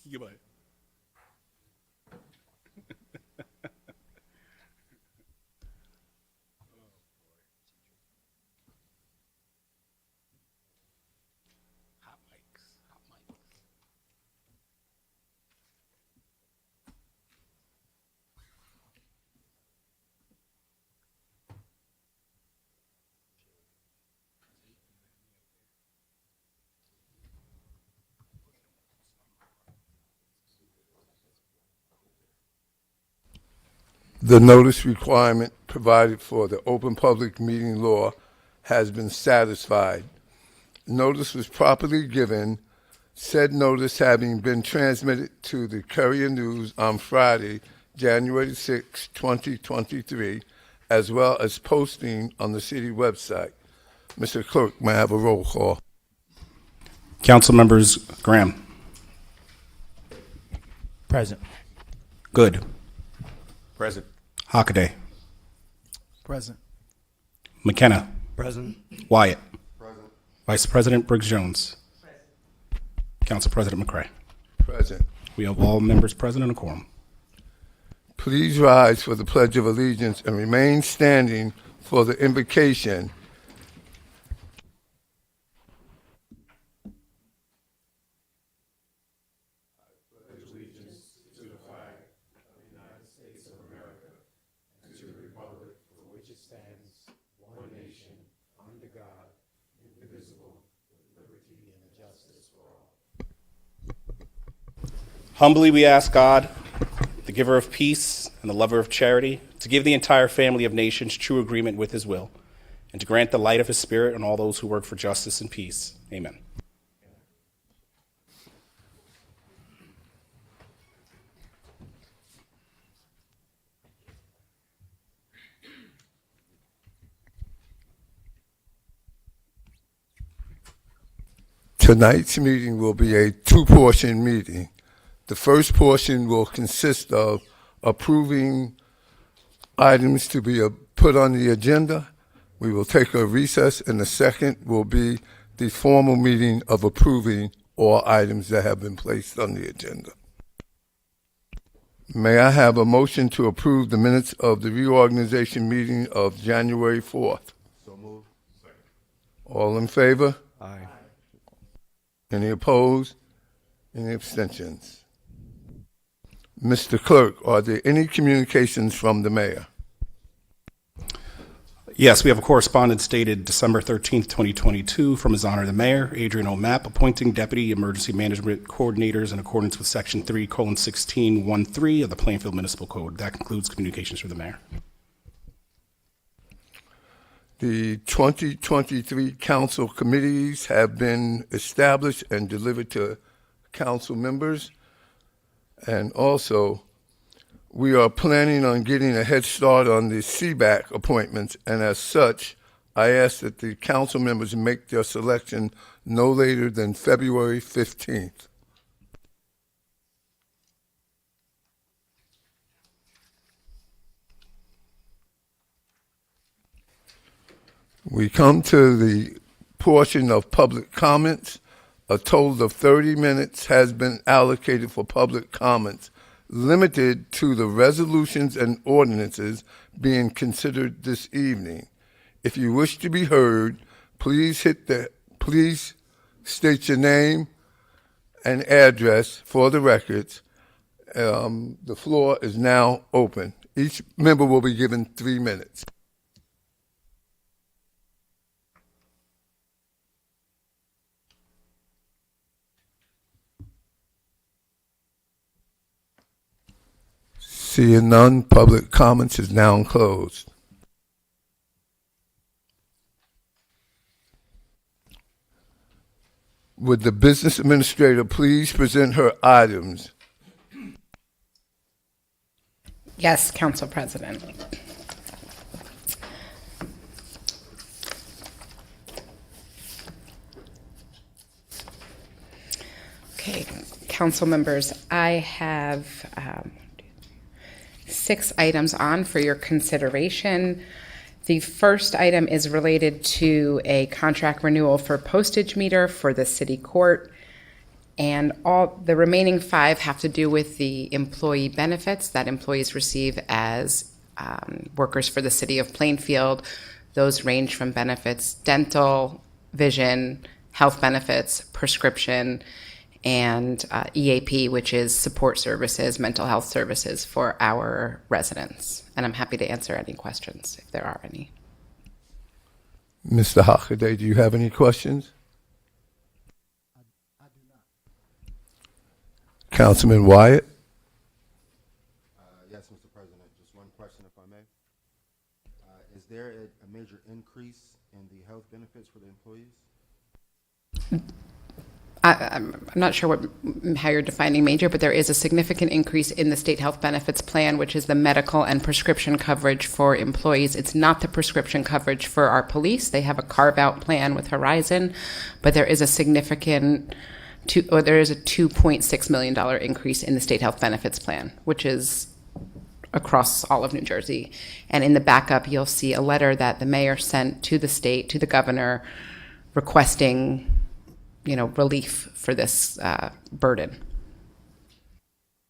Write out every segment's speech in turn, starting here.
Goodbye. Hot mics. Hot mics. The notice requirement provided for the open public meeting law has been satisfied. Notice was properly given, said notice having been transmitted to the Courier News on Friday, January 6, 2023, as well as posting on the city website. Mr. Clerk, may I have a roll call? Council members Graham. Present. Good. Present. Hockaday. Present. McKenna. Present. Wyatt. Present. Vice President Briggs-Jones. Present. Council President McCray. Present. We have all members present in a quorum. Please rise for the Pledge of Allegiance and remain standing for the invocation. Humbly we ask God, the giver of peace and the lover of charity, to give the entire family of nations true agreement with his will, and to grant the light of his spirit on all those who work for justice and peace. Amen. Tonight's meeting will be a two-portion meeting. The first portion will consist of approving items to be put on the agenda. We will take a recess, and the second will be the formal meeting of approving all items that have been placed on the agenda. May I have a motion to approve the minutes of the reorganization meeting of January 4th? So moved. All in favor? Aye. Any opposed? Any abstentions? Mr. Clerk, are there any communications from the mayor? Yes, we have a correspondence dated December 13th, 2022, from His Honor the Mayor, Adrian O'Mapp, appointing Deputy Emergency Management Coordinators in accordance with Section 3:1613 of the Plainfield Municipal Code. That concludes communications from the Mayor. The 2023 council committees have been established and delivered to council members. And also, we are planning on getting a head start on the CBAC appointments, and as such, I ask that the council members make their selection no later than February 15th. We come to the portion of public comments. A total of 30 minutes has been allocated for public comments, limited to the resolutions and ordinances being considered this evening. If you wish to be heard, please state your name and address for the records. The floor is now open. Each member will be given 3 minutes. Seeing none, public comments is now closed. Would the business administrator please present her items? Yes, Council President. Okay, council members, I have 6 items on for your consideration. The first item is related to a contract renewal for postage meter for the city court. And all the remaining 5 have to do with the employee benefits that employees receive as workers for the city of Plainfield. Those range from benefits, dental, vision, health benefits, prescription, and EAP, which is support services, mental health services for our residents. And I'm happy to answer any questions if there are any. Mr. Hockaday, do you have any questions? I do not. Councilman Wyatt? Yes, Mr. President, just one question if I may. Is there a major increase in the health benefits for the employees? I'm not sure how you're defining major, but there is a significant increase in the state health benefits plan, which is the medical and prescription coverage for employees. It's not the prescription coverage for our police. They have a carve-out plan with Horizon, but there is a significant, there is a $2.6 million increase in the state health benefits plan, which is across all of New Jersey. And in the backup, you'll see a letter that the mayor sent to the state, to the governor, requesting relief for this burden.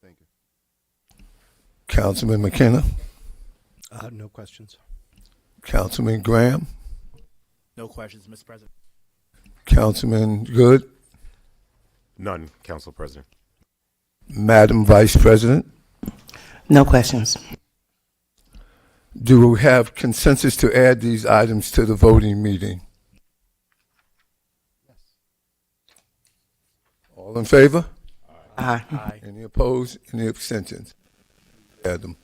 Thank you. Councilman McKenna? No questions. Councilman Graham? No questions, Mr. President. Councilman Good? None, Council President. Madam Vice President? No questions. Do we have consensus to add these items to the voting meeting? Yes. All in favor? Aye. Aye. Any opposed? Any abstentions? Add them.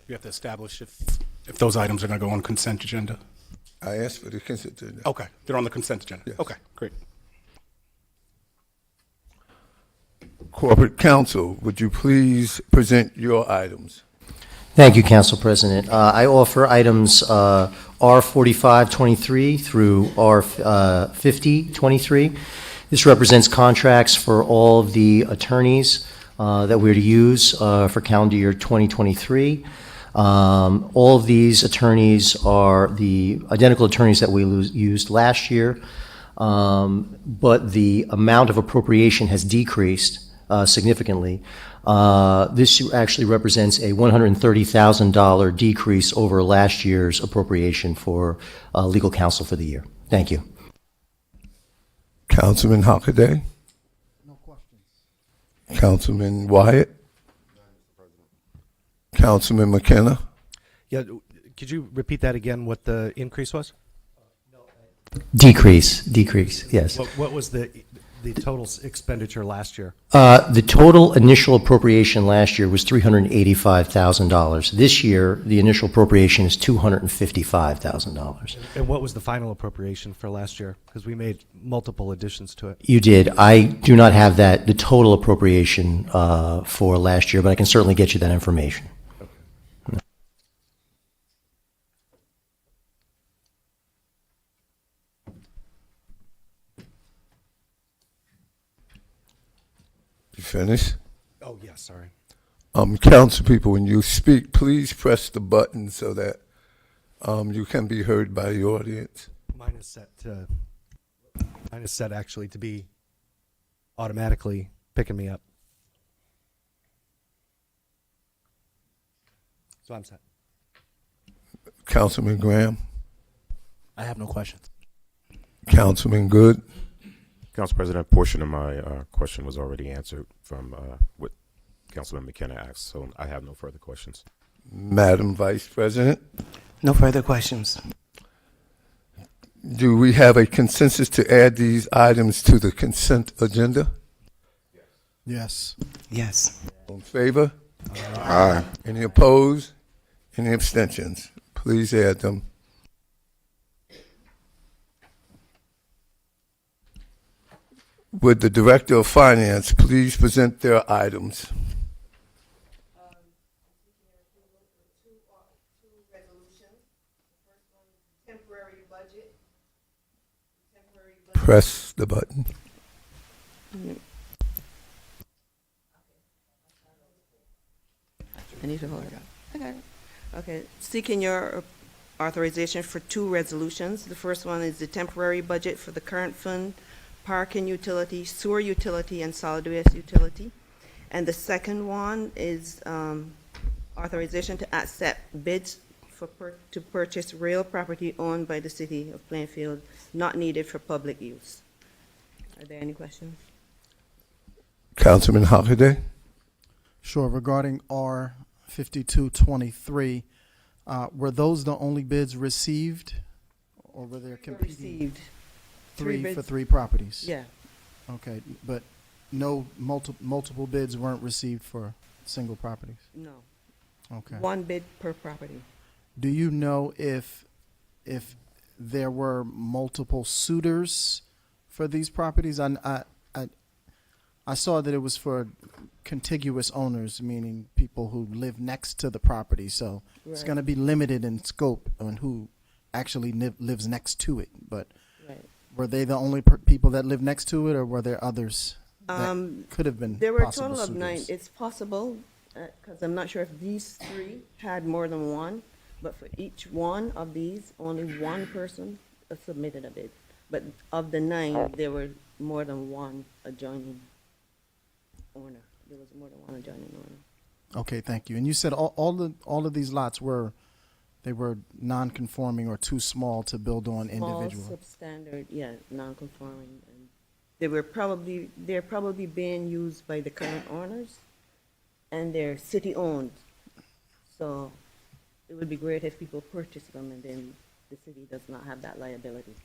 You have to establish if those items are going to go on consent agenda. I asked for the consent agenda. Okay, they're on the consent agenda. Yes. Okay, great. Corporate Counsel, would you please present your items? Thank you, Council President. I offer items R4523 through R5023. This represents contracts for all of the attorneys that we're to use for calendar year 2023. All of these attorneys are the identical attorneys that we used last year, but the amount of appropriation has decreased significantly. This actually represents a $130,000 decrease over last year's appropriation for legal counsel for the year. Thank you. Councilman Hockaday? No questions. Councilman Wyatt? Councilman McKenna? Yeah, could you repeat that again, what the increase was? Decrease, yes. What was the total expenditure last year? The total initial appropriation last year was $385,000. This year, the initial appropriation is $255,000. And what was the final appropriation for last year? Because we made multiple additions to it. You did. I do not have the total appropriation for last year, but I can certainly get you that information. You finished? Oh, yeah, sorry. Council people, when you speak, please press the button so that you can be heard by the audience. Mine is set actually to be automatically picking me up. So I'm set. Councilman Graham? I have no questions. Councilman Good? Council President, a portion of my question was already answered from what Councilman McKenna asked, so I have no further questions. Madam Vice President? No further questions. Do we have a consensus to add these items to the consent agenda? Yes. Yes. All in favor? Aye. Any opposed? Any abstentions? Please add them. Would the Director of Finance please present their items? Press the button. I need to hold it up. I got it. Okay. Seeking your authorization for 2 resolutions. The first one is the temporary budget for the current fund parking utility, sewer utility, and solid waste utility. And the second one is authorization to accept bids to purchase real property owned by the city of Plainfield, not needed for public use. Are there any questions? Councilman Hockaday? Sure. Regarding R 5223, were those the only bids received, or were there competing Received. three bids. for 3 properties? Yeah. Okay, but no multiple bids weren't received for single properties. No. Okay. One bid per property. Do you know if there were multiple suitors for these properties? I saw that it was for contiguous owners, meaning people who live next to the property. So it's Right. going to be limited in scope on who actually lives next to it. But Right. were they the only people that lived next to it, or were there others that could have been There were a possible total of 9. suitors? It's possible, because I'm not sure if these 3 had more than one, but for each one of these, only one person submitted a bid. But of the 9, there were more than one adjoining owner. There was more than one adjoining owner. Okay, thank you. And you said all of these lots were non-conforming or too small to build on individual. Small, substandard, yeah, non-conforming. And they're probably being used by the current owners, and they're city-owned. So it would be great if people purchase them, and then the city does not have that liability.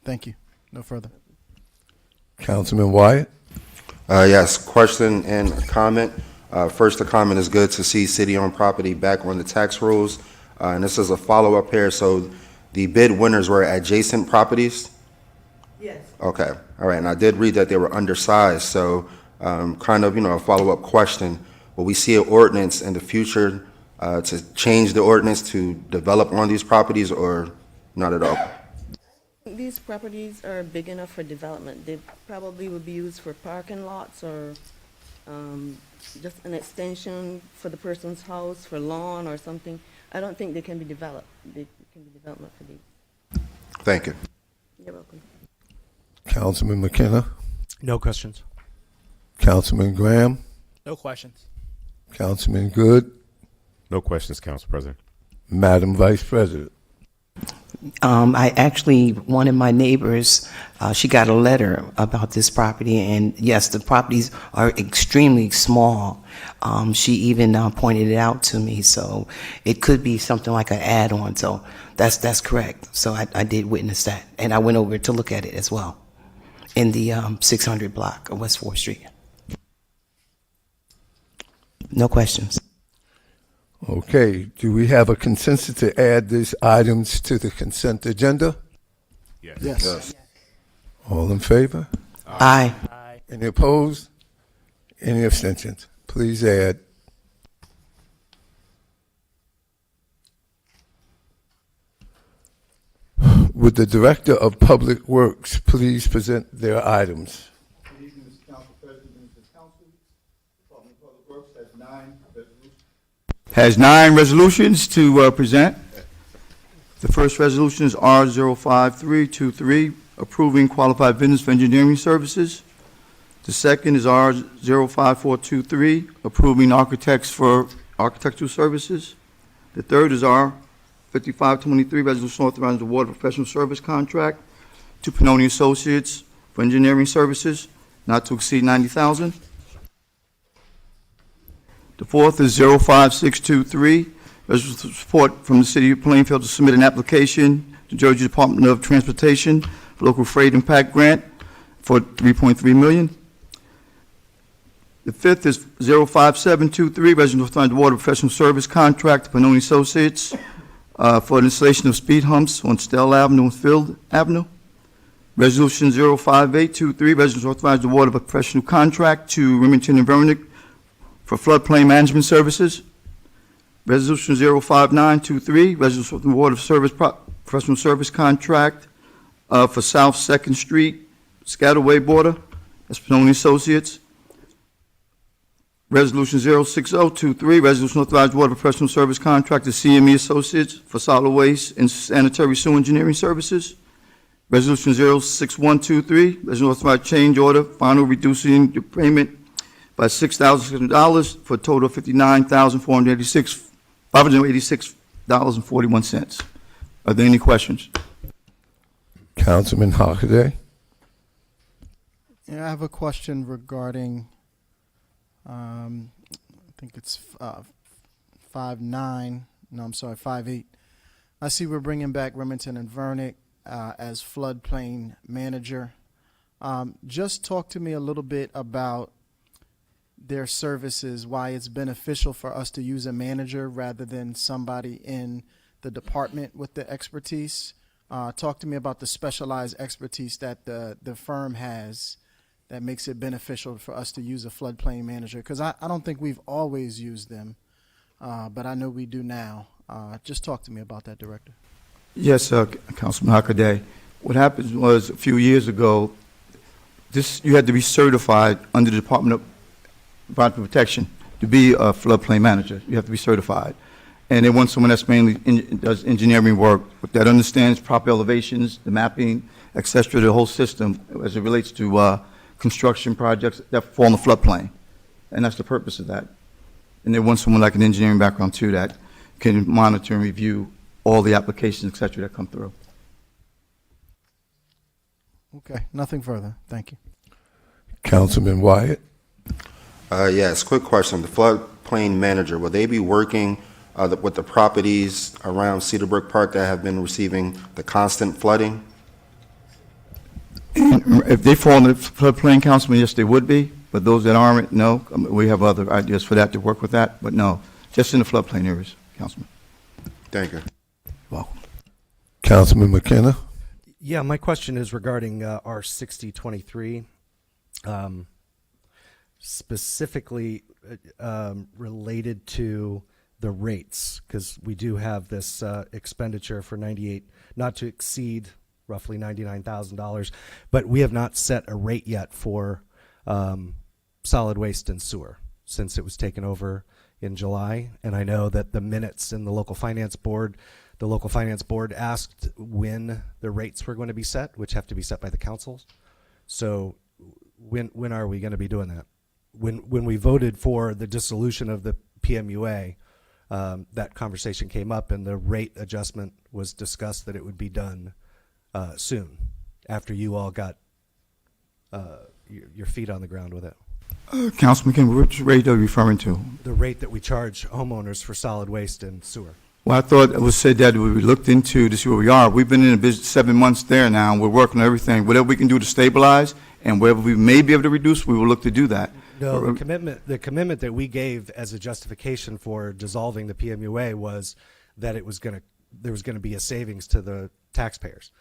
Thank you. No further. Councilman Wyatt? Yes, question and comment. First, the comment is good to see city-owned property back on the tax rolls. And this is a follow-up here, so the bid winners were adjacent properties? Yes. Okay, all right, and I did read that they were undersized, so kind of, a follow-up question. Will we see an ordinance in the future to change the ordinance to develop on these properties, or not at all? These properties are big enough for development. They probably would be used for parking lots or just an extension for the person's house, for lawn or something. I don't think they can be developed. They can be development for these. Thank you. You're welcome. Councilman McKenna? No questions. Councilman Graham? No questions. Councilman Good? No questions, Council President. Madam Vice President? I actually, one of my neighbors, she got a letter about this property, and yes, the properties are extremely small. She even pointed it out to me, so it could be something like an add-on, so that's correct. So I did witness that, and I went over to look at it as well in the 600 block of West 4th Street. No questions. Okay, do we have a consensus to add these items to the consent agenda? Yes. Yes. All in favor? Aye. Any opposed? Any abstentions? Please add. Would the Director of Public Works please present their items? Good evening, Mr. Council President, members of the council. Department of Public Works has 9 resolutions to present. The first resolution is R05323, approving qualified vendors for engineering services. The second is R05423, approving architects for architectural services. The third is R5523, resolution authorizing the award of professional service contract to Pannoni Associates for engineering services, not to exceed $90,000. The fourth is 05623, resolution of support from the City of Plainfield to submit an application to Georgia Department of Transportation for local freight impact grant for $3.3 million. The fifth is 05723, resolution authorizing the award of professional service contract to Pannoni Associates for the installation of speed humps on Stell Avenue and Field Avenue. Resolution 05823, resolution authorizing the award of a professional contract to Remington and Vernick for floodplain management services. Resolution 05923, resolution of the award of professional service contract for South 2nd Street, Scataway border, that's Pannoni Associates. Resolution 06023, resolution authorizing the award of professional service contract to CME Associates for solid waste and sanitary sewer engineering services. Resolution 06123, resolution authorizing change order, final reducing the payment by $6,600 for a total of $586.41. Are there any questions? Councilman Hockaday. Yeah, I have a question regarding, I think it's 5.9, no, I'm sorry, 5.8. I see we're bringing back Remington and Vernick as floodplain manager. Just talk to me a little bit about their services, why it's beneficial for us to use a manager rather than somebody in the department with the expertise. Talk to me about the specialized expertise that the firm has that makes it beneficial for us to use a floodplain manager, because I don't think we've always used them, but I know we do now. Just talk to me about that, Director. Yes, Councilman Hockaday. What happened was a few years ago, you had to be certified under the Department of Environmental Protection to be a floodplain manager. You have to be certified. And they want someone that's mainly does engineering work, that understands proper elevations, the mapping, et cetera, the whole system as it relates to construction projects that fall in the floodplain. And that's the purpose of that. And they want someone like an engineering background too that can monitor and review all the applications, et cetera, that come through. Okay, nothing further. Thank you. Councilman Wyatt. Yes, quick question. The floodplain manager, will they be working with the properties around Cedarbrook Park that have been receiving the constant flooding? If they fall in the floodplain, Councilman, yes, they would be. But those that aren't, no. We have other ideas for that to work with that, but no, just in the floodplain areas, Councilman. Thank you. Welcome. Councilman McKenna. Yeah, my question is regarding R6023, specifically related to the rates, because we do have this expenditure for 98, not to exceed roughly $99,000, but we have not set a rate yet for solid waste and sewer since it was taken over in July. And I know that the minutes in the local finance board asked when the rates were going to be set, which have to be set by the councils. So when are we going to be doing that? When we voted for the dissolution of the PMUA, that conversation came up and the rate adjustment was discussed that it would be done soon after you all got your feet on the ground with it. Councilman McKenna, which rate are you referring to? The rate that we charge homeowners for solid waste and sewer. Well, I thought it was said that we looked into to see where we are. We've been in the business 7 months there now, and we're working on everything. Whatever we can do to stabilize, and wherever we may be able to reduce, we will look to do that. No, the commitment that we gave as a justification for dissolving the PMUA was that there was going to be a savings to the taxpayers,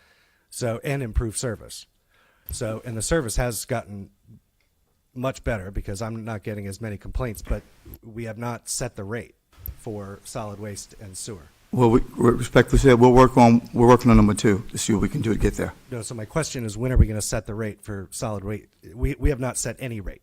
and improved service. And the service has gotten much better because I'm not getting as many complaints, but we have not set the rate for solid waste and sewer. Well, we respectfully said we're working on number 2 to see what we can do to get there. No, so my question is, when are we going to set the rate for solid waste? We have not set any rate.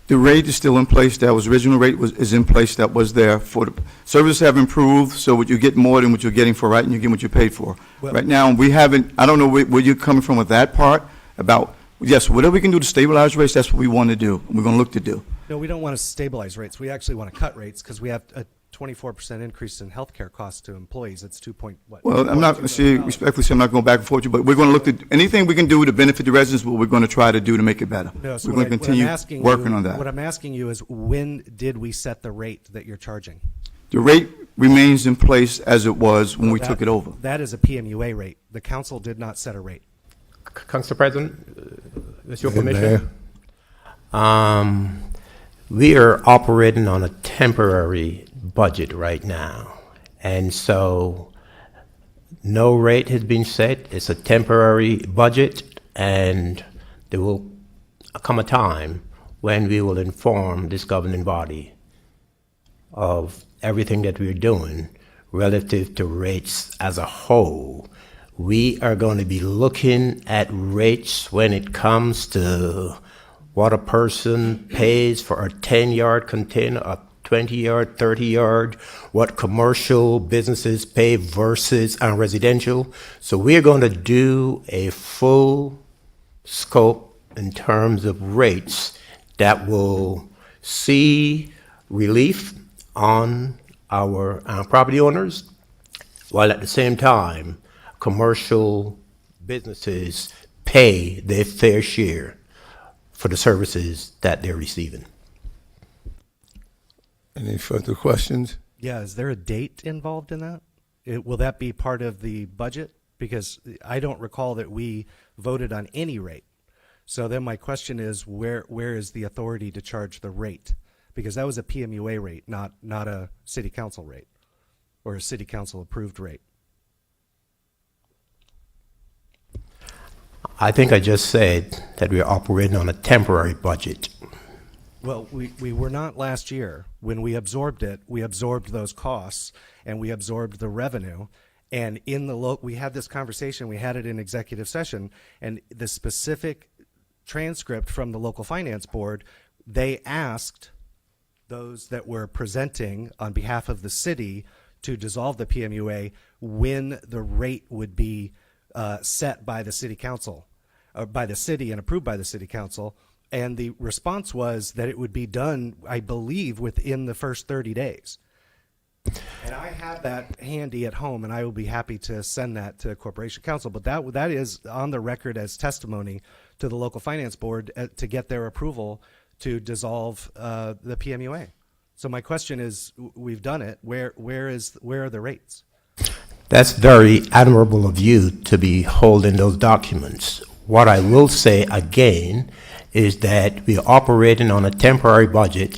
The rate is still in place. That was original rate is in place. That was there for the services have improved. So what you get more than what you're getting for right, and you get what you paid for. Well, right now, we haven't. I don't know where you're coming from with that part about. Yes, whatever we can do to stabilize rates, that's what we want to do. And we're going to look to do. No, we don't want to stabilize rates. We actually want to cut rates because we have a 24% increase in healthcare costs to employees. It's Well, I'm not, respectfully, I'm not going back and forth with you, but we're going to look at anything we can do to benefit the residents, what we're going to try to do to make it better. No, so we're going to continue working on that. What I'm asking you is, when did we set the rate that you're charging? The rate remains in place as it was when we took it over. That is a PMUA rate. The council did not set a rate. Council President, with your permission. We are operating on a temporary budget right now. And so no rate has been set. It's a temporary budget, and there will come a time when we will inform this governing body of everything that we're doing relative to rates as a whole. We are going to be looking at rates when it comes to what a person pays for a 10-yard container, a 20-yard, 30-yard, what commercial businesses pay versus residential. So we're going to do a full scope in terms of rates that will see relief on our property owners, while at the same time, commercial businesses pay their fair share for the services that they're receiving. Any further questions? Yeah, is there a date involved in that? Will that be part of the budget? Because I don't recall that we voted on any rate. So then my question is, where is the authority to charge the rate? Because that was a PMUA rate, not a city council rate or a city council approved rate. I think I just said that we're operating on a temporary budget. Well, we were not last year. When we absorbed it, we absorbed those costs and we absorbed the revenue. And in the we had this conversation, we had it in executive session, and the specific transcript from the local finance board, they asked those that were presenting on behalf of the city to dissolve the PMUA when the rate would be set by the city council, or by the city and approved by the city council. And the response was that it would be done, I believe, within the first 30 days. And I have that handy at home, and I will be happy to send that to Corporation Council. But that is on the record as testimony to the local finance board to get their approval to dissolve the PMUA. So my question is, we've done it. Where are the rates? That's very admirable of you to be holding those documents. What I will say again is that we are operating on a temporary budget.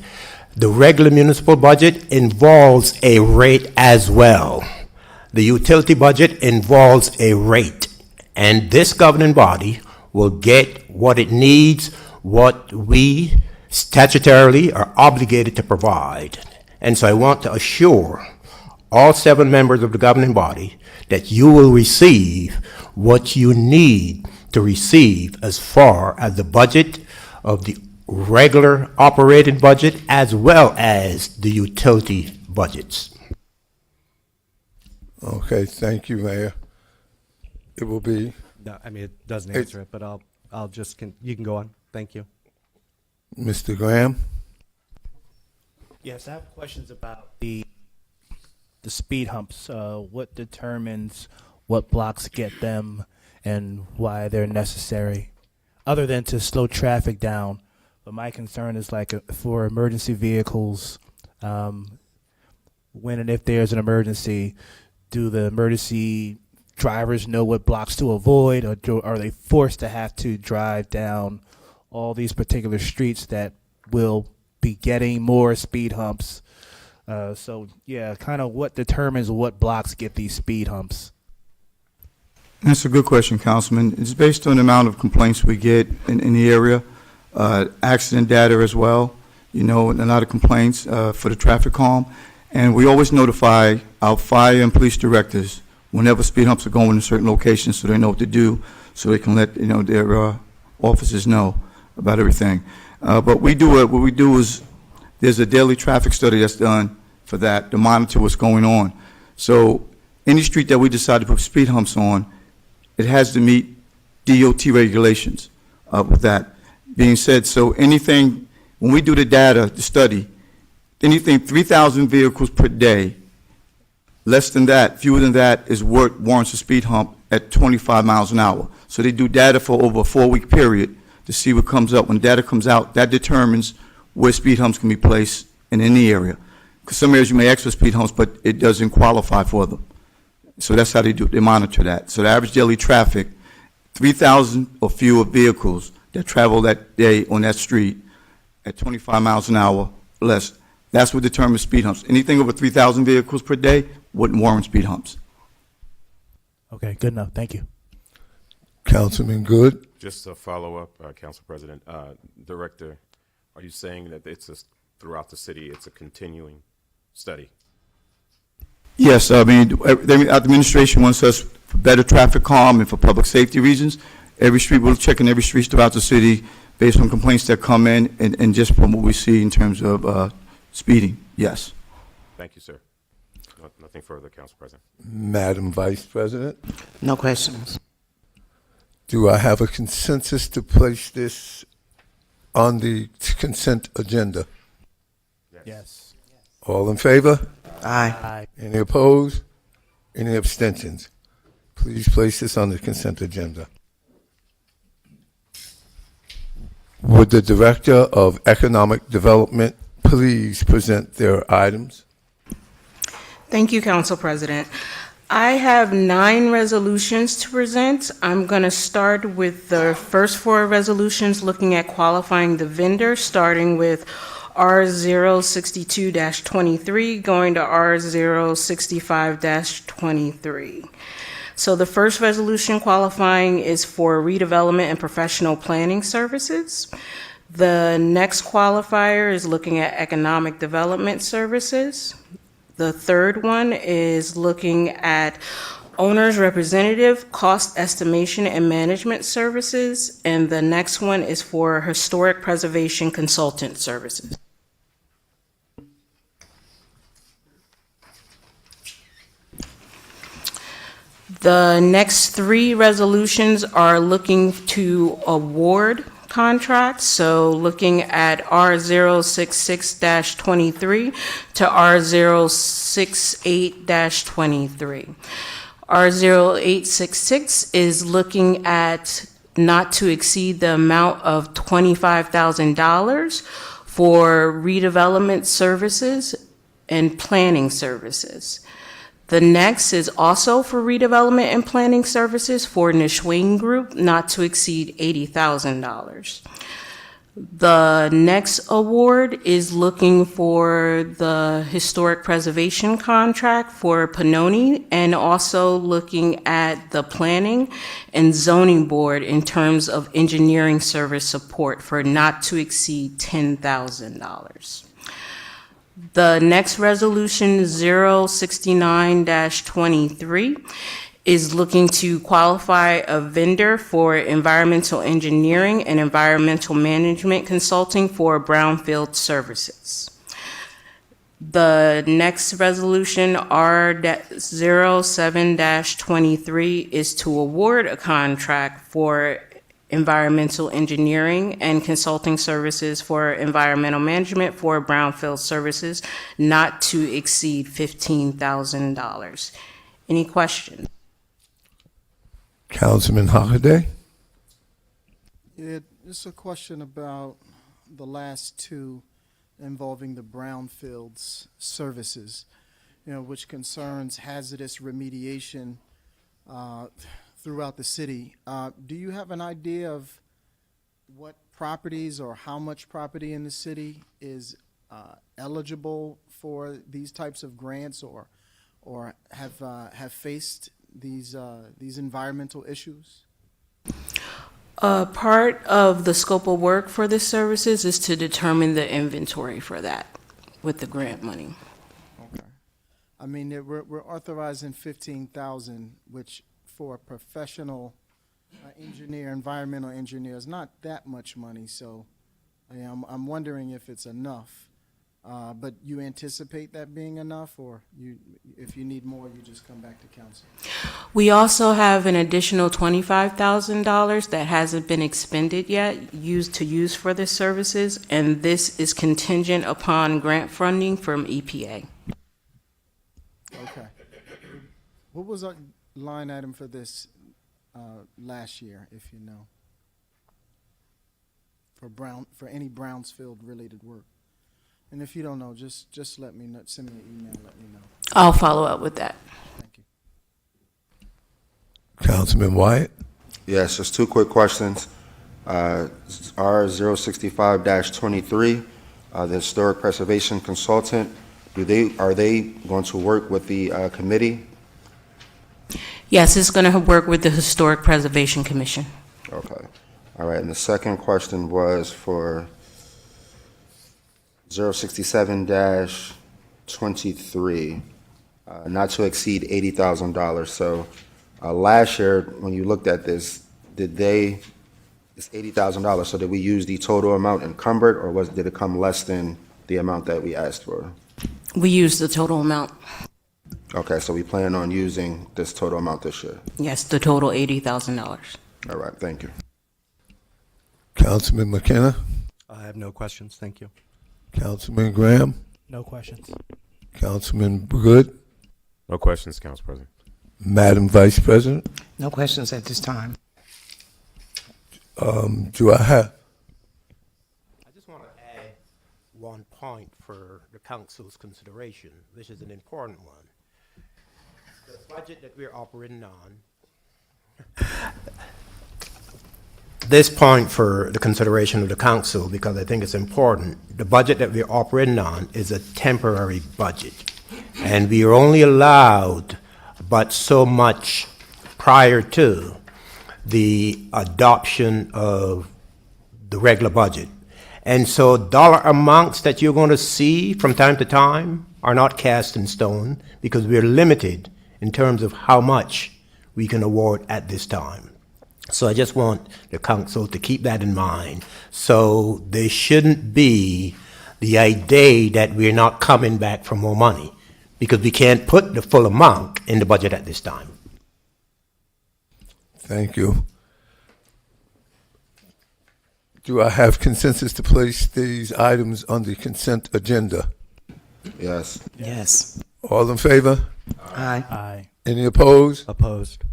The regular municipal budget involves a rate as well. The utility budget involves a rate. And this governing body will get what it needs, what we statutorily are obligated to provide. And so I want to assure all 7 members of the governing body that you will receive what you need to receive as far as the budget of the regular operating budget as well as the utility budgets. Okay, thank you, Mayor. It will be. No, I mean, it doesn't answer it, but I'll just, you can go on. Thank you. Mr. Graham? Yes, I have questions about the speed humps. What determines what blocks get them and why they're necessary, other than to slow traffic down? But my concern is like for emergency vehicles, when and if there's an emergency, do the emergency drivers know what blocks to avoid, or are they forced to have to drive down all these particular streets that will be getting more speed humps? So yeah, kind of what determines what blocks get these speed humps? That's a good question, Councilman. It's based on the amount of complaints we get in the area, accident data as well, a lot of complaints for the traffic calm. And we always notify our fire and police directors whenever speed humps are going in certain locations so they know what to do, so they can let their officers know about everything. But what we do is there's a daily traffic study that's done for that to monitor what's going on. So any street that we decide to put speed humps on, it has to meet DOT regulations with that being said. So anything, when we do the data, the study, anything 3,000 vehicles per day, less than that, fewer than that, is warrants a speed hump at 25 miles an hour. So they do data for over a 4-week period to see what comes up. When data comes out, that determines where speed humps can be placed in any area. Because some areas you may ask for speed humps, but it doesn't qualify for them. So that's how they monitor that. So the average daily traffic, 3,000 or fewer vehicles that travel that day on that street at 25 miles an hour less. That's what determines speed humps. Anything over 3,000 vehicles per day wouldn't warrant speed humps. Okay, good enough. Thank you. Councilman Good? Just to follow up, Council President, Director, are you saying that throughout the city, it's a continuing study? Yes, I mean, the administration wants us for better traffic calm and for public safety reasons. Every street, we're checking every street throughout the city based on complaints that come in and just from what we see in terms of Speeding, yes. Thank you, sir. Nothing further, Council President. Madam Vice President, No questions. do I have a consensus to place this on the consent agenda? Yes. All in favor? Aye. Any opposed? Any abstentions? Please place this on the consent agenda. Would the Director of Economic Development please present their items? Thank you, Council President. I have 9 resolutions to present. I'm going to start with the first 4 resolutions looking at qualifying the vendor, starting with R062-23 going to R065-23. So the first resolution qualifying is for redevelopment and professional planning services. The next qualifier is looking at economic development services. The third one is looking at owner's representative, cost estimation and management services. And the next one is for historic preservation consultant services. The next 3 resolutions are looking to award contracts, so looking at R066-23 to R068-23. R0866 is looking at not to exceed the amount of $25,000 for redevelopment services and planning services. The next is also for redevelopment and planning services for Nishwayne Group, not to exceed $80,000. The next award is looking for the historic preservation contract for Panoni, and also looking at the planning and zoning board in terms of engineering service support for not to exceed $10,000. The next resolution, 069-23, is looking to qualify a vendor for environmental engineering and environmental management consulting for brownfield services. The next resolution, R07-23, is to award a contract for environmental engineering and consulting services for environmental management for brownfield services not to exceed $15,000. Any questions? Councilman Holiday? It's a question about the last 2 involving the brownfields services, which concerns hazardous remediation throughout the city. Do you have an idea of what properties or how much property in the city is eligible for these types of grants, or have faced these environmental issues? Part of the scope of work for this services is to determine the inventory for that with the grant money. Okay. I mean, we're authorizing $15,000, which for a professional engineer, environmental engineer, is not that much money. So I'm wondering if it's enough. But you anticipate that being enough, or if you need more, you just come back to council? We also have an additional $25,000 that hasn't been expended yet, used for the services, and this is contingent upon grant funding from EPA. Okay. What was our line item for this last year, if you know, for any Brownsfield related work? And if you don't know, just let me know. Send me an email. Let me know. I'll follow up with that. Thank you. Councilman Wyatt? Yes, just 2 quick questions. R065-23, the historic preservation consultant, are they going to work with the committee? Yes, it's going to work with the Historic Preservation Commission. Okay. All right, and the second question was for 067-23, not to exceed $80,000. So last year, when you looked at this, it's $80,000. So did we use the total amount encumbered, or did it come less than the amount that we asked for? We used the total amount. Okay, so we plan on using this total amount this year. Yes, the total $80,000. All right, thank you. Councilman McKenna, I have no questions. Thank you. Councilman Graham, No questions. Councilman Good, No questions, Council President. Madam Vice President. No questions at this time. Do I have? I just want to add one point for the council's consideration, which is an important one. The budget that we're operating on. This point for the consideration of the council, because I think it's important. The budget that we're operating on is a temporary budget, and we are only allowed but so much prior to the adoption of the regular budget. And so dollar amounts that you're going to see from time to time are not cast in stone, because we're limited in terms of how much we can award at this time. So I just want the council to keep that in mind. So there shouldn't be the idea that we're not coming back for more money, because we can't put the full amount in the budget at this time. Thank you. Do I have consensus to place these items on the consent agenda? Yes. Yes. All in favor? Aye. Aye. Any opposed? Opposed.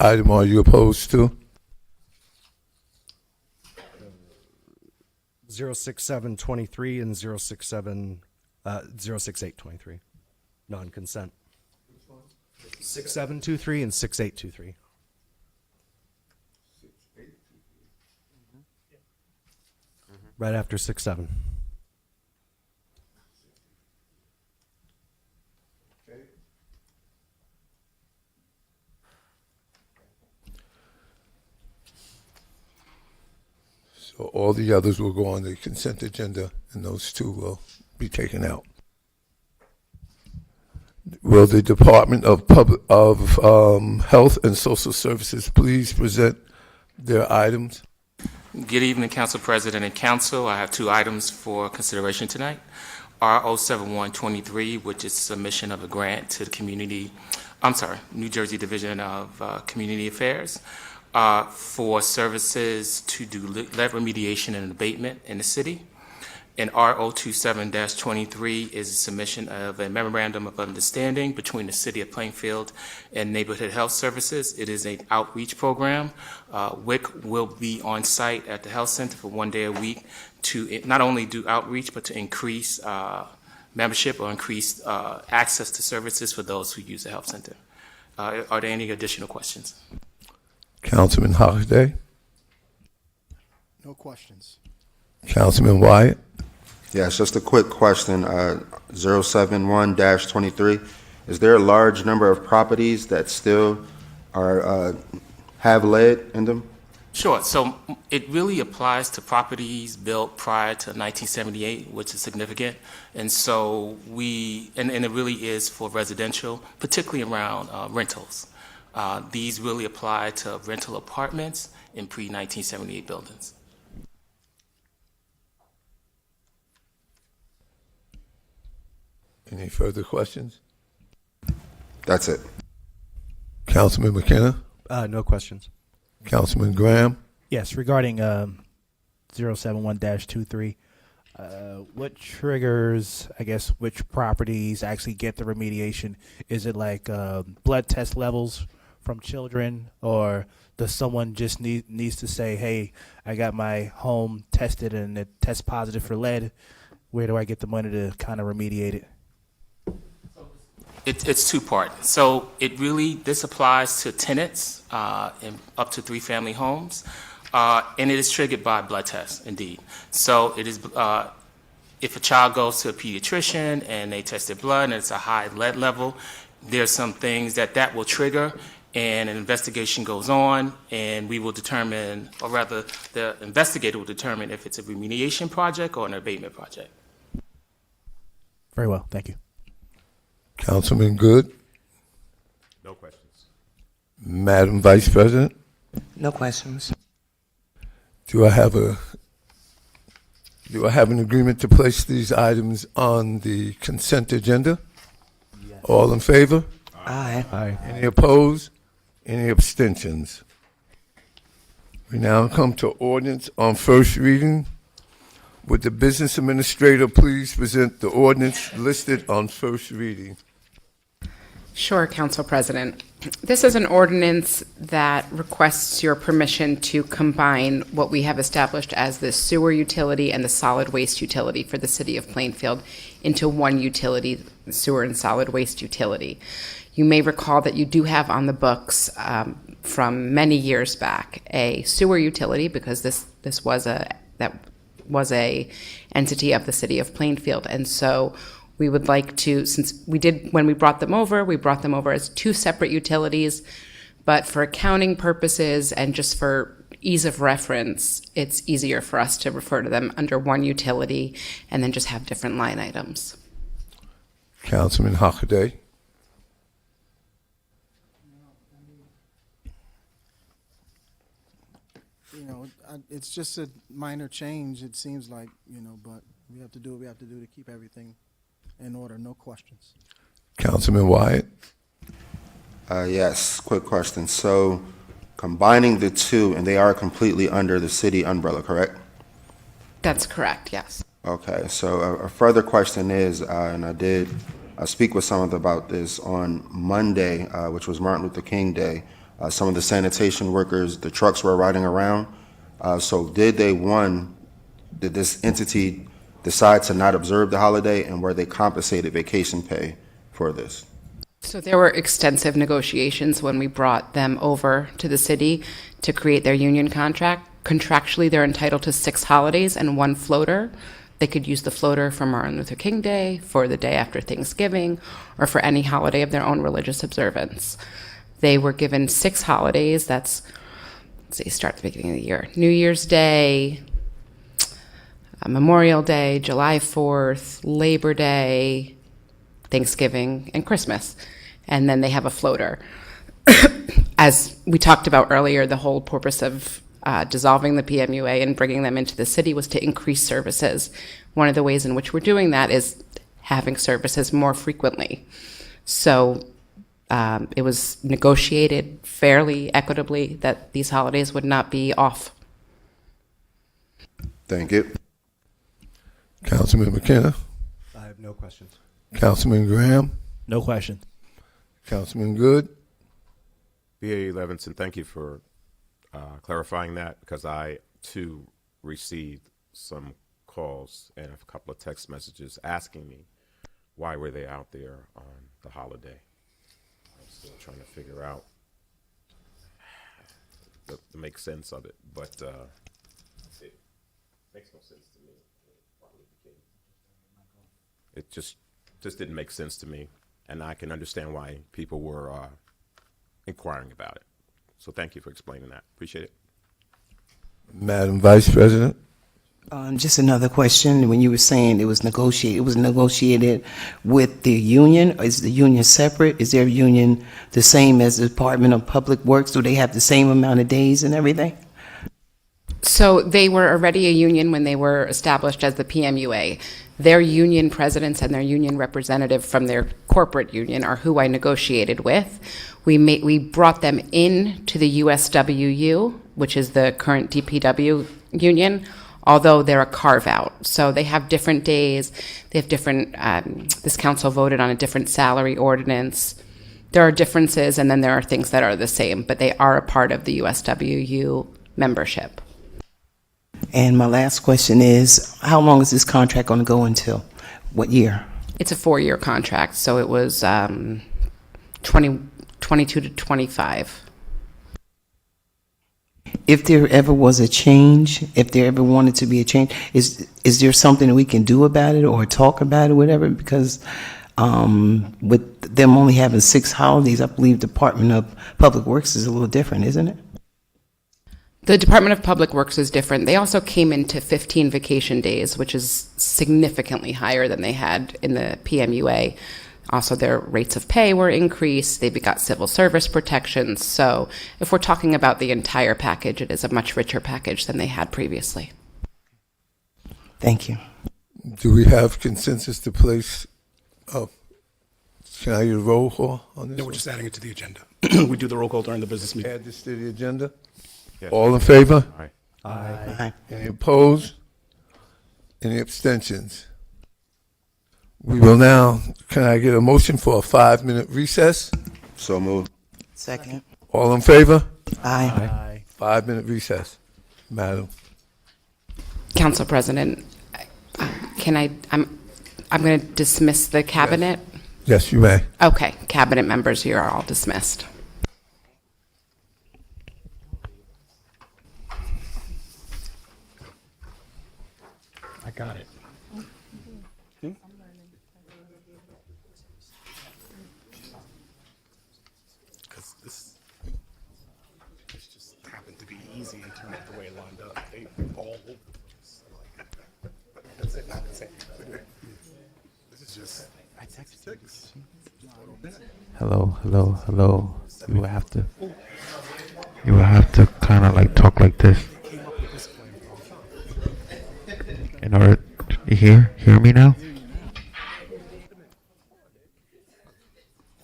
Item are you opposed to? 06723 and 06823. Non-consent. 6723 and 6823. Right after 67. So all the others will go on the consent agenda, and those two will be taken out. Will the Department of Health and Social Services please present their items? Good evening, Council President and Council. I have two items for consideration tonight. R 07123, which is submission of a grant to the New Jersey Division of Community Affairs for services to do lead remediation and abatement in the city. And R 027-23 is a submission of a memorandum of understanding between the City of Plainfield and Neighborhood Health Services. It is an outreach program. WIC will be on site at the health center for 1 day a week to not only do outreach, but to increase membership or increase access to services for those who use the health center. Are there any additional questions? Councilman Holiday? No questions. Councilman Wyatt? Yes, just a quick question. 071-23. Is there a large number of properties that still are have lead in them? Sure. So it really applies to properties built prior to 1978, which is significant. And so and it really is for residential, particularly around rentals. These really apply to rental apartments in pre-1978 buildings. Any further questions? That's it. Councilman McKenna? No questions. Councilman Graham? Yes, regarding 071-23, what triggers, I guess, which properties actually get the remediation? Is it like blood test levels from children, or does someone just needs to say, hey, I got my home tested and it tests positive for lead? Where do I get the money to kind of remediate it? It's two-part. So this applies to tenants in up to 3 family homes, and it is triggered by blood tests, indeed. So it is, if a child goes to a pediatrician and they test their blood and it's a high lead level, there's some things that will trigger, and an investigation goes on, and we will determine, or rather the investigator will determine if it's a remediation project or an abatement project. Very well, thank you. Councilman Good? No questions. Madam Vice President? No questions. Do I have a Do I have an agreement to place these items on the consent agenda? All in favor? Aye. Aye. Any opposed? Any abstentions? We now come to ordinance on first reading. Would the business administrator please present the ordinance listed on first reading? Sure, Council President. This is an ordinance that requests your permission to combine what we have established as the sewer utility and the solid waste utility for the city of Plainfield into one utility, sewer and solid waste utility. You may recall that you do have on the books from many years back a sewer utility, because this was a entity of the city of Plainfield, and so we would like to, since we did, when we brought them over as two separate utilities, but for accounting purposes and just for ease of reference, it's easier for us to refer to them under one utility and then just have different line items. Councilman Hockaday. It's just a minor change, it seems like, but we have to do what we have to do to keep everything in order. No questions. Councilman Wyatt. Yes, quick question. So combining the two, and they are completely under the city umbrella, correct? That's correct, yes. Okay, so a further question is, and I did speak with someone about this on Monday, which was Martin Luther King Day. Some of the sanitation workers, the trucks were riding around. So did this entity decide to not observe the holiday, and were they compensated vacation pay for this? So there were extensive negotiations when we brought them over to the city to create their union contract. Contractually, they're entitled to 6 holidays and 1 floater. They could use the floater for Martin Luther King Day, for the day after Thanksgiving, or for any holiday of their own religious observance. They were given 6 holidays. That's, let's see, start at the beginning of the year. New Year's Day, Memorial Day, July 4th, Labor Day, Thanksgiving, and Christmas. And then they have a floater. As we talked about earlier, the whole purpose of dissolving the PMUA and bringing them into the city was to increase services. One of the ways in which we're doing that is having services more frequently. So it was negotiated fairly equitably that these holidays would not be off. Thank you. Councilman McKenna. I have no questions. Councilman Graham. No question. Councilman Good. BA Levinson, thank you for clarifying that, because I too received some calls and a couple of text messages asking me why were they out there on the holiday. I'm still trying to figure out to make sense of it, but it makes no sense to me. It just didn't make sense to me, and I can understand why people were inquiring about it. So thank you for explaining that. Appreciate it. Madam Vice President. Just another question. When you were saying it was negotiated with the union. Is the union separate? Is their union the same as the Department of Public Works? Do they have the same amount of days and everything? So they were already a union when they were established as the PMUA. Their union presidents and their union representative from their corporate union are who I negotiated with. We brought them in to the USWU, which is the current DPW union, although they're a carve-out. So they have different days. They have different, this council voted on a different salary ordinance. There are differences, and then there are things that are the same, but they are a part of the USWU membership. And my last question is, how long is this contract going to go until? What year? It's a 4-year contract, so it was 22 to 25. If there ever was a change, if there ever wanted to be a change, is there something that we can do about it or talk about it, whatever? Because with them only having 6 holidays, I believe Department of Public Works is a little different, isn't it? The Department of Public Works is different. They also came into 15 vacation days, which is significantly higher than they had in the PMUA. Also, their rates of pay were increased. They got civil service protections. So if we're talking about the entire package, it is a much richer package than they had previously. Thank you. Do we have consensus to place, can I get a roll call on this? No, we're one? just adding it to the agenda. We do the roll call during the business meeting. Add this to the agenda? Yes. All in favor? Aye. Aye. Any opposed? Any abstentions? We will now, can I get a motion for a 5-minute recess? So moved. Second. All in favor? Aye. 5-minute recess. Madam. Council President, I'm going to dismiss the cabinet. Yes, you may. Okay, cabinet members, you are all dismissed. I got it. Because this just happened to be easy in terms of the way it lined up. They all over. That's it. That's it. This is just. I texted 6. Hello. You will have to kind of like talk like this. In order, you hear me now?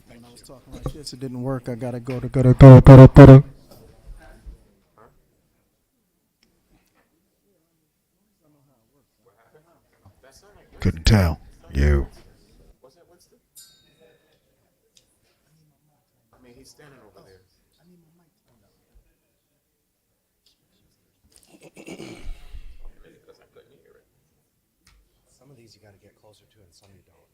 When I was talking like this, it didn't work. I gotta go. Couldn't tell. You. I mean, he's standing over there. Some of these you got to get closer to, and some you don't.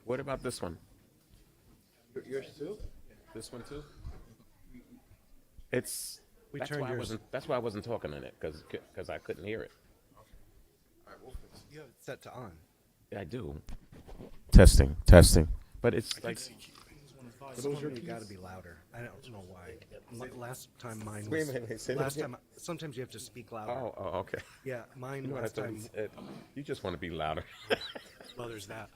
What about this one? Yours too? This one too? It's. That's why I wasn't talking in it, because I couldn't hear it. You have it set to on. Yeah, I do. Testing. But it's like. You got to be louder. I don't know why. Last time mine was. Wait a minute, say that last again. time, sometimes you have to speak louder. Oh, okay. Yeah, mine You know what I last thought time. he said? You just want to be louder. Well, there's that.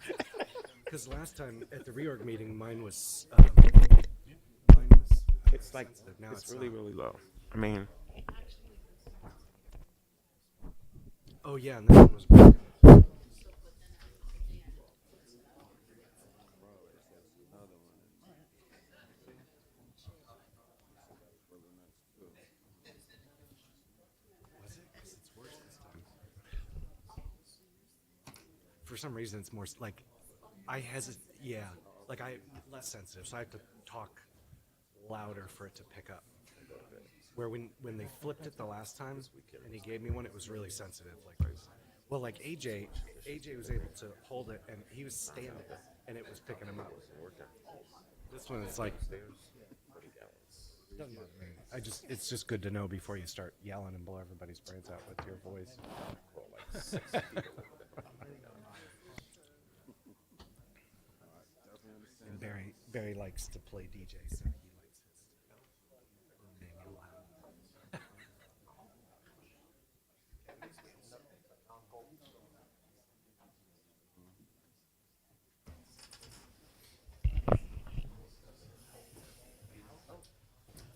Because last time at the reorg meeting, mine was. It's like sensitive. Now it's really low. I mean, Oh yeah, and this one was. Bigger. Was it? 'Cause it's worse this time. For some reason, it's more like I hesitate. Yeah, like I less sensitive, so I have to talk louder for it to pick up. Where when they flipped it the last time and he gave me one, it was really sensitive. Like AJ was able to hold it and he was standing and it was picking him up. This one is like. Doesn't bother me. It's just good to know before you start yelling and blow everybody's brains out with your voice. And Barry likes to play DJ, so he likes his name loud.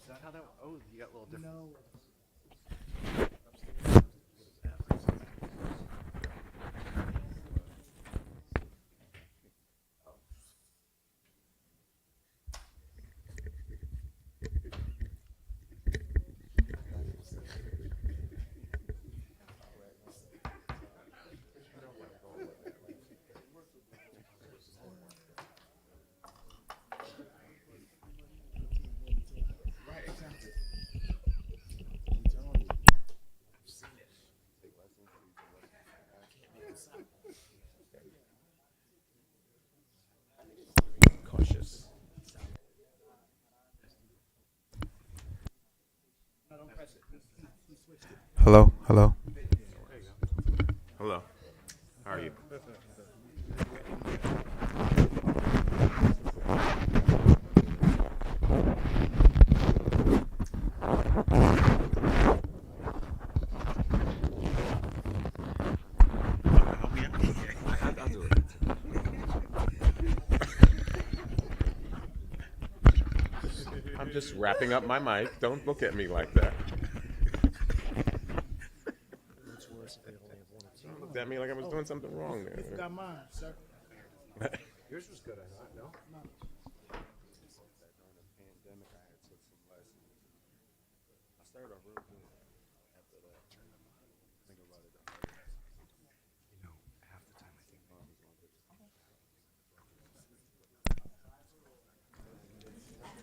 Is that how that? Oh, you got a little different. No. cautious. Hello. Hello. How are you? I'll do it. I'm just wrapping up my mic. Don't look at me like that. Don't look at me like I was doing something wrong there. You got mine, sir. Yours was good, no?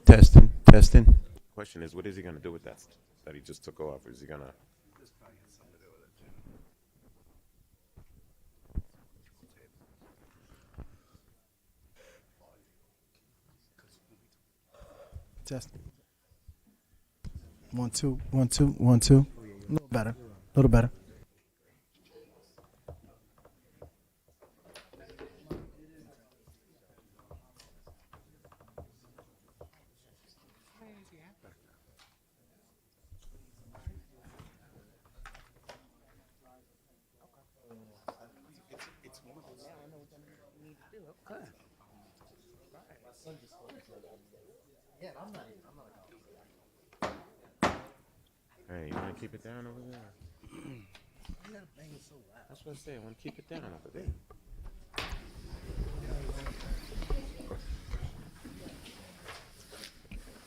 Testing, testing. Question is, what is he going to do with that he just took off? Is he going to? Test. 1 2 1 2 1 2. A little better. A little better. Hey, you want to keep it down over there? That's what I say. I want to keep it down over there.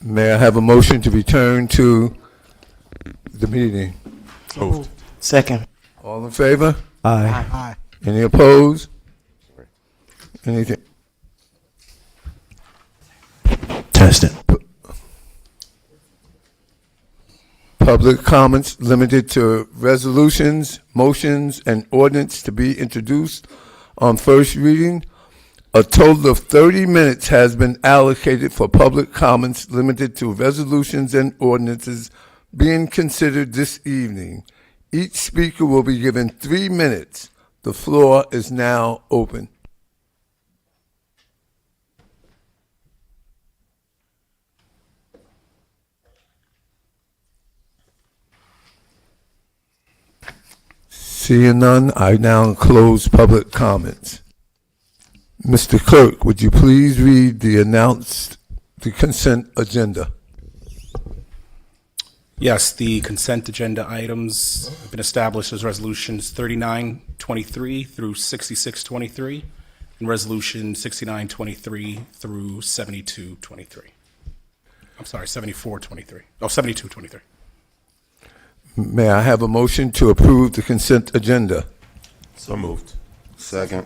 May I have a motion to return to the meeting? Moved. Second. All in favor? Aye. Aye. Any opposed? Anything? Testing. Public comments limited to resolutions, motions, and ordinance to be introduced on first reading. A total of 30 minutes has been allocated for public comments limited to resolutions and ordinances being considered this evening. Each speaker will be given 3 minutes. The floor is now open. Seeing none, I now close public comments. Mr. Clerk, would you please read the consent agenda? Yes, the consent agenda items have been established as resolutions 3923 through 6623 and resolution 6923 through 7223. I'm sorry, 7423. Oh, 7223. May I have a motion to approve the consent agenda? So moved. Second.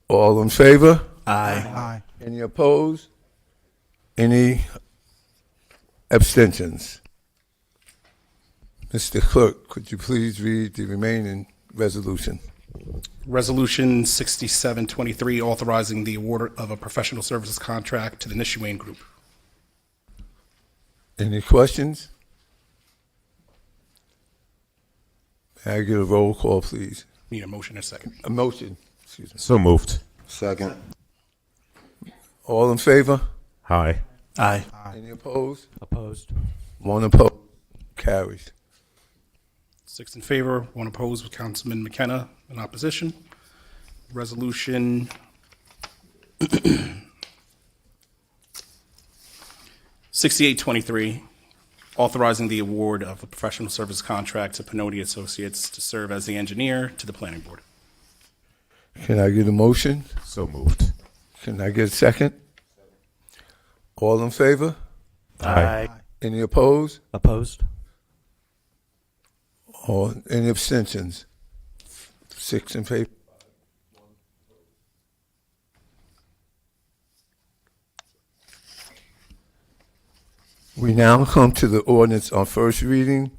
All in favor? Aye. Any opposed? Any abstentions? Mr. Clerk, could you please read the remaining resolution? Resolution 6723, authorizing the award of a professional services contract to the Nishuane Group. Any questions? May I get a roll call, please? Need a motion and a second. A motion, excuse me. So moved. Second. All in favor? Aye. Aye. Any opposed? Opposed. One opposed. Carries. 6 in favor, 1 opposed with Councilman McKenna in opposition. Resolution 6823, authorizing the award of a professional service contract to Pinoti Associates to serve as the engineer to the planning board. Can I get a motion? So moved. Can I get a second? All in favor? Aye. Any opposed? Opposed. Or any abstentions? 6 in favor. We now come to the ordinance on first reading.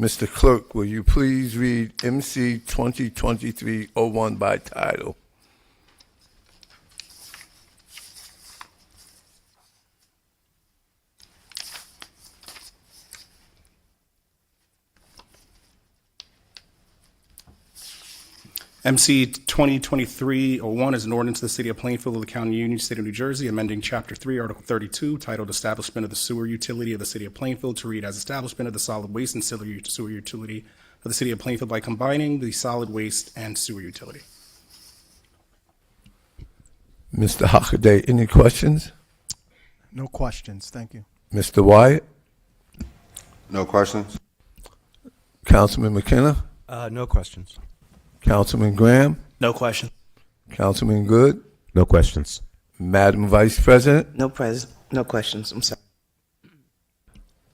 Mr. Clerk, will you please read MC 2023-01 by title? MC 2023-01 is an ordinance of the City of Plainfield of the County Union, State of New Jersey, amending Chapter 3, Article 32, titled Establishment of the Sewer Utility of the City of Plainfield to read as Establishment of the Solid Waste and Sewer Utility of the City of Plainfield by combining the solid waste and sewer utility. Mr. Hockaday, any questions? No questions. Thank you. Mr. Wyatt, No questions? Councilman McKenna, No questions. Councilman Graham, No question. Councilman Good, No questions. Madam Vice President. No questions, I'm sorry.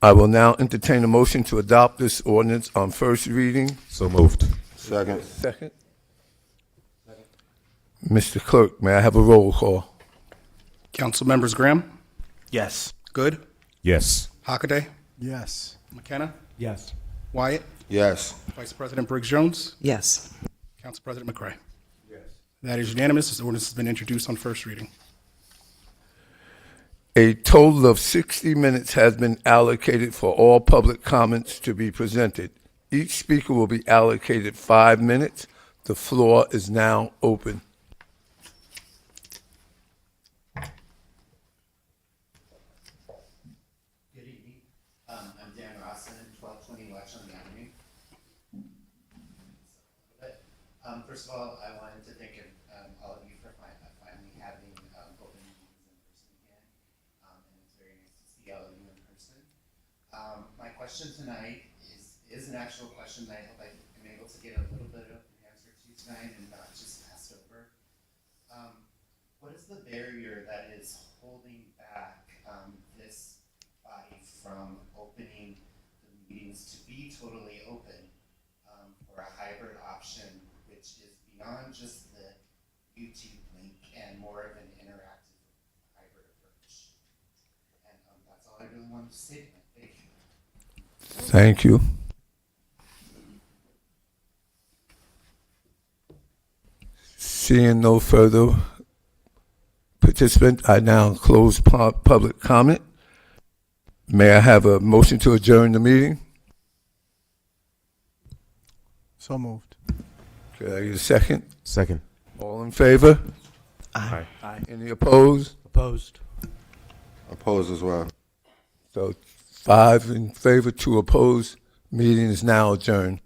I will now entertain a motion to adopt this ordinance on first reading. So moved. Second. Second. Mr. Clerk, may I have a roll call? Council members Graham, Yes. Good, Yes. Hockaday, Yes. McKenna, Yes. Wyatt, Yes. Vice President Briggs Jones, Yes. Council President McCray. Yes. That is unanimous. This ordinance has been introduced on first reading. A total of 60 minutes has been allocated for all public comments to be presented. Each speaker will be allocated 5 minutes. The floor is now open. Good evening. I'm Dan Rosson, 1220 Watchung Avenue. First of all, I wanted to thank all of you for finally having open meetings in person again. And it's very nice to see all of you in person. My question tonight is an actual question that I hope I am able to get a little bit of an answer to tonight and not just passed over. What is the barrier that is holding back this body from opening the meetings to be totally open for a hybrid option, which is beyond just the YouTube link and more of an interactive hybrid approach? And that's all I really wanted to say tonight. Thank you. Thank you. Seeing no further participant, I now close public comment. May I have a motion to adjourn the meeting? So moved. Could I get a second? Second. All in favor? Aye. Any opposed? Opposed. Opposed as well. So 5 in favor, 2 opposed. Meeting is now adjourned.